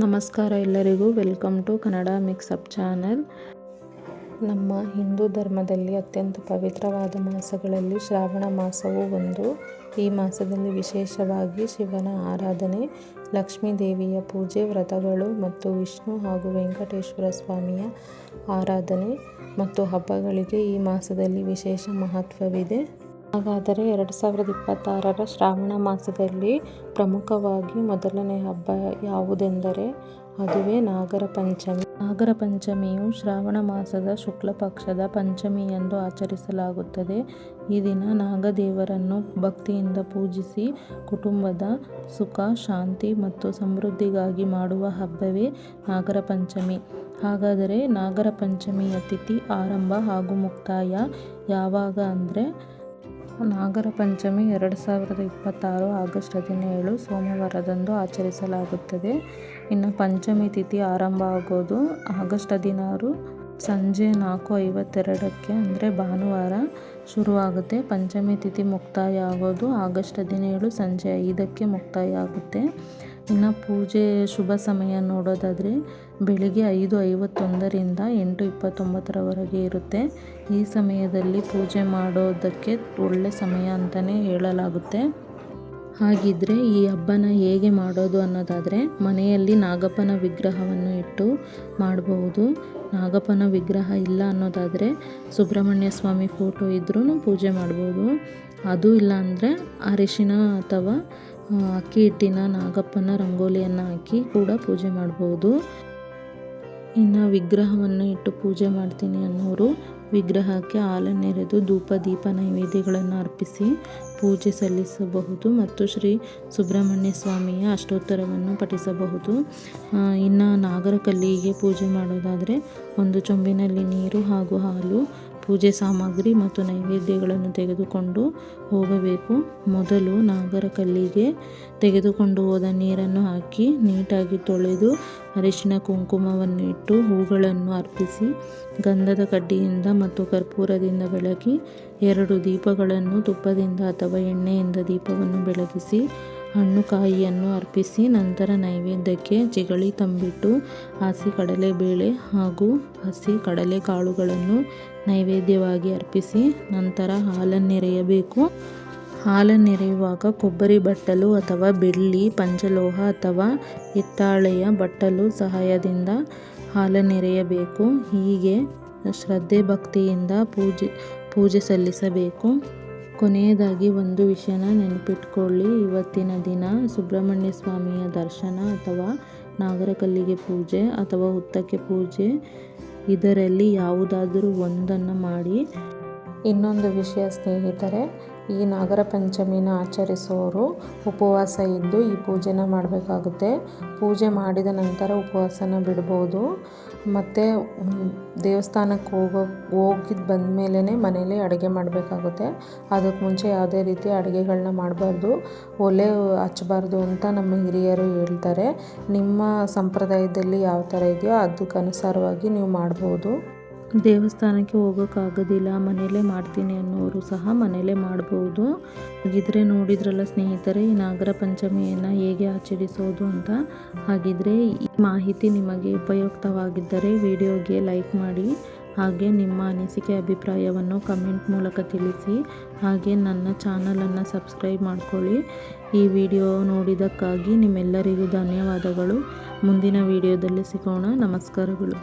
ನಮಸ್ಕಾರ ಎಲ್ಲರಿಗೂ, welcome to Kannada mixup channel. ನಮ್ಮ ಹಿಂದೂ ಧರ್ಮದಲ್ಲಿ ಅತ್ಯಂತ ಪವಿತ್ರವಾದ ಮಾಸಗಳಲ್ಲಿ ಶ್ರಾವಣ ಮಾಸವೂ ಒಂದು. ಈ ಮಾಸದಲ್ಲಿ ವಿಶೇಷವಾಗಿ ಶಿವನ ಆರಾಧನೆ, ಲಕ್ಷ್ಮೀ ದೇವಿಯ ಪೂಜೆ, ವ್ರತಗಳು ಮತ್ತು ವಿಷ್ಣು ಹಾಗೂ ವೆಂಕಟೇಶ್ವರ ಸ್ವಾಮಿಯ ಆರಾಧನೆ ಮತ್ತು ಹಬ್ಬಗಳಿಗೆ ಈ ಮಾಸದಲ್ಲಿ ವಿಶೇಷ ಮಹತ್ವವಿದೆ. ಹಾಗಾದರೆ 2026ರ ಶ್ರಾವಣ ಮಾಸದಲ್ಲಿ ಪ್ರಮುಖವಾಗಿ ಮೊದಲನೇ ಹಬ್ಬ ಯಾವುದೆಂದರೆ ಅದುವೇ ನಾಗರ ಪಂಚಮಿ. ನಾಗರ ಪಂಚಮಿಯು ಶ್ರಾವಣ ಮಾಸದ ಶುಕ್ಲ ಪಕ್ಷದ ಪಂಚಮಿಯಂದು ಆಚರಿಸಲಾಗುತ್ತದೆ. ಈ ದಿನ ನಾಗದೇವರನ್ನು ಭಕ್ತಿಯಿಂದ ಪೂಜಿಸಿ ಕುಟುಂಬದ ಸುಖ, ಶಾಂತಿ ಮತ್ತು ಸಮೃದ್ಧಿಗಾಗಿ ಮಾಡುವ ಹಬ್ಬವೇ ನಾಗರ ಪಂಚಮಿ. ಹಾಗಾದರೆ ನಾಗರ ಪಂಚಮಿಯ ತಿಥಿ, ಆರಂಭ ಹಾಗೂ ಮುಕ್ತಾಯ ಯಾವಾಗ ಅಂದರೆ ನಾಗರ ಪಂಚಮಿ 2026 ಆಗಸ್ಟ್ 17 ಸೋಮವಾರದಂದು ಆಚರಿಸಲಾಗುತ್ತದೆ. ಇನ್ನು ಪಂಚಮಿ ತಿಥಿ ಆರಂಭ ಆಗೋದು ಆಗಸ್ಟ್ 16 ಸಂಜೆ 4:52 ಅಂದರೆ ಭಾನುವಾರ ಶುರುವಾಗುತ್ತೆ. ಪಂಚಮಿ ತಿಥಿ ಮುಕ್ತಾಯ ಆಗೋದು ಆಗಸ್ಟ್ 17 ಸಂಜೆ 5ಕ್ಕೆ ಮುಕ್ತಾಯ ಆಗುತ್ತೆ. ಇನ್ನು ಪೂಜೆ ಶುಭ ಸಮಯ ನೋಡೋದಾದರೆ ಬೆಳಿಗ್ಗೆ 5:51ರಿಂದ 8:29ರವರೆಗೆ ಇರುತ್ತೆ. ಈ ಸಮಯದಲ್ಲಿ ಪೂಜೆ ಮಾಡೋದಕ್ಕೆ ಒಳ್ಳೆ ಸಮಯ ಅಂತಲೇ ಹೇಳಲಾಗುತ್ತೆ. ಹಾಗಿದ್ರೆ ಈ ಹಬ್ಬನ ಹೇಗೆ ಮಾಡೋದು ಅನ್ನೋದಾದರೆ ಮನೆಯಲ್ಲಿ ನಾಗಪ್ಪನ ವಿಗ್ರಹವನ್ನು ಇಟ್ಟು ಮಾಡಬಹುದು. ನಾಗಪ್ಪನ ವಿಗ್ರಹ ಇಲ್ಲ ಅನ್ನೋದಾದರೆ ಸುಬ್ರಹ್ಮಣ್ಯ ಸ್ವಾಮಿ ಫೋಟೋ ಇದ್ರೂ ಪೂಜೆ ಮಾಡ್ಬೋದು. ಅದು ಇಲ್ಲ ಅಂದರೆ ಅರಿಶಿನ ಅಥವಾ ಅಕ್ಕಿ ಹಿಟ್ಟಿನ ನಾಗಪ್ಪನ ರಂಗೋಲಿಯನ್ನು ಹಾಕಿ ಕೂಡ ಪೂಜೆ ಮಾಡ್ಬೋದು. ಇನ್ನು ವಿಗ್ರಹವನ್ನು ಇಟ್ಟು ಪೂಜೆ ಮಾಡ್ತೀನಿ ಅನ್ನೋರು ವಿಗ್ರಹಕ್ಕೆ ಹಾಲನ್ನೆರೆದು ಧೂಪ ದೀಪ ನೈವೇದ್ಯಗಳನ್ನು ಅರ್ಪಿಸಿ ಪೂಜೆ ಸಲ್ಲಿಸಬಹುದು ಮತ್ತು ಶ್ರೀ ಸುಬ್ರಹ್ಮಣ್ಯ ಸ್ವಾಮಿಯ ಅಷ್ಟೋತ್ತರವನ್ನು ಪಠಿಸಬಹುದು. ಇನ್ನು ನಾಗರ ಕಲ್ಲಿಗೆ ಪೂಜೆ ಮಾಡೋದಾದರೆ ಒಂದು ಚೊಂಬಿನಲ್ಲಿ ನೀರು ಹಾಗೂ ಹಾಲು, ಪೂಜೆ ಸಾಮಗ್ರಿ ಮತ್ತು ನೈವೇದ್ಯಗಳನ್ನು ತೆಗೆದುಕೊಂಡು ಹೋಗಬೇಕು. ಮೊದಲು ನಾಗರ ಕಲ್ಲಿಗೆ ತೆಗೆದುಕೊಂಡು ಹೋದ ನೀರನ್ನು ಹಾಕಿ ನೀಟಾಗಿ ತೊಳೆದು ಅರಿಶಿನ ಕುಂಕುಮವನ್ನು ಇಟ್ಟು ಹೂಗಳನ್ನು ಅರ್ಪಿಸಿ ಗಂಧದ ಕಡ್ಡಿಯಿಂದ ಮತ್ತು ಕರ್ಪೂರದಿಂದ ಬೆಳಗಿ 2 ದೀಪಗಳನ್ನು ತುಪ್ಪದಿಂದ ಅಥವಾ ಎಣ್ಣೆಯಿಂದ ದೀಪವನ್ನು ಬೆಳಗಿಸಿ ಹಣ್ಣು ಕಾಯಿಯನ್ನು ಅರ್ಪಿಸಿ ನಂತರ ನೈವೇದ್ಯಕ್ಕೆ ಜಿಗಳಿ ತಂಬಿಟ್ಟು, ಹಸಿ ಕಡಲೆಬೇಳೆ ಹಾಗೂ ಹಸಿ ಕಡಲೆಕಾಳುಗಳನ್ನು ನೈವೇದ್ಯವಾಗಿ ಅರ್ಪಿಸಿ ನಂತರ ಹಾಲನ್ನೆರೆಯಬೇಕು. ಹಾಲನ್ನೆರೆಯುವಾಗ ಕೊಬ್ಬರಿ ಬಟ್ಟಲು ಅಥವಾ ಬೆಳ್ಳಿ, ಪಂಚಲೋಹ ಅಥವಾ ಹಿತ್ತಾಳೆಯ ಬಟ್ಟಲು ಸಹಾಯದಿಂದ ಹಾಲನ್ನೆರೆಯಬೇಕು. ಹೀಗೆ ಶ್ರದ್ಧೆ ಭಕ್ತಿಯಿಂದ ಪೂಜೆ ಸಲ್ಲಿಸಬೇಕು. ಕೊನೆಯದಾಗಿ ಒಂದು ವಿಷಯನ ನೆನಪಿಟ್ಕೊಳ್ಳಿ. ಇವತ್ತಿನ ದಿನ ಸುಬ್ರಹ್ಮಣ್ಯ ಸ್ವಾಮಿಯ ದರ್ಶನ ಅಥವಾ ನಾಗರಕಲ್ಲಿಗೆ ಪೂಜೆ ಅಥವಾ ಹುತ್ತಕ್ಕೆ ಪೂಜೆ ಇದರಲ್ಲಿ ಯಾವುದಾದರೂ ಒಂದನ್ನು ಮಾಡಿ. ಇನ್ನೊಂದು ವಿಷಯ ಸ್ನೇಹಿತರೆ, ಈ ನಾಗರ ಪಂಚಮಿನ ಆಚರಿಸೋರು ಉಪವಾಸ ಇದ್ದು ಈ ಪೂಜೆನ ಮಾಡಬೇಕಾಗುತ್ತೆ. ಪೂಜೆ ಮಾಡಿದ ನಂತರ ಉಪವಾಸನ ಬಿಡ್ಬೋದು. ಮತ್ತು ದೇವಸ್ಥಾನಕ್ಕೆ ಹೋಗಿದ್ದು ಬಂದ ಮೇಲೇ ಮನೇಲಿ ಅಡುಗೆ ಮಾಡಬೇಕಾಗುತ್ತೆ. ಅದಕ್ಕೆ ಮುಂಚೆ ಯಾವುದೇ ರೀತಿ ಅಡುಗೆಗಳನ್ನ ಮಾಡಬಾರ್ದು, ಒಲೆ ಹಚ್ಚಬಾರ್ದು ಅಂತ ನಮ್ಮ ಹಿರಿಯರು ಹೇಳ್ತಾರೆ. ನಿಮ್ಮ ಸಂಪ್ರದಾಯದಲ್ಲಿ ಯಾವ ಥರ ಇದೆಯೋ ಅದಕ್ಕನುಸಾರವಾಗಿ ನೀವು ಮಾಡ್ಬೋದು. ದೇವಸ್ಥಾನಕ್ಕೆ ಹೋಗೋಕ್ಕಾಗೋದಿಲ್ಲ, ಮನೇಲೇ ಮಾಡ್ತೀನಿ ಅನ್ನೋರು ಸಹ ಮನೇಲೇ ಮಾಡ್ಬೋದು. ಹಾಗಿದ್ರೆ ನೋಡಿದ್ರಲ್ಲ ಸ್ನೇಹಿತರೆ, ಈ ನಾಗರ ಪಂಚಮಿಯನ್ನು ಹೇಗೆ ಆಚರಿಸೋದು ಅಂತ. ಹಾಗಿದ್ರೆ ಈ ಮಾಹಿತಿ ನಿಮಗೆ ಉಪಯುಕ್ತವಾಗಿದ್ದರೆ ವಿಡಿಯೋಗೆ ಲೈಕ್ ಮಾಡಿ, ಹಾಗೆ ನಿಮ್ಮ ಅನಿಸಿಕೆ ಅಭಿಪ್ರಾಯವನ್ನು ಕಮೆಂಟ್ ಮೂಲಕ ತಿಳಿಸಿ. ಹಾಗೆ ನನ್ನ ಚಾನಲನ್ನು ಸಬ್ಸ್ಕ್ರೈಬ್ ಮಾಡ್ಕೊಳ್ಳಿ. ಈ ವಿಡಿಯೋ ನೋಡಿದ್ದಕ್ಕಾಗಿ ನಿಮ್ಮೆಲ್ಲರಿಗೂ ಧನ್ಯವಾದಗಳು. ಮುಂದಿನ ವಿಡಿಯೋದಲ್ಲಿ ಸಿಗೋಣ. ನಮಸ್ಕಾರಗಳು.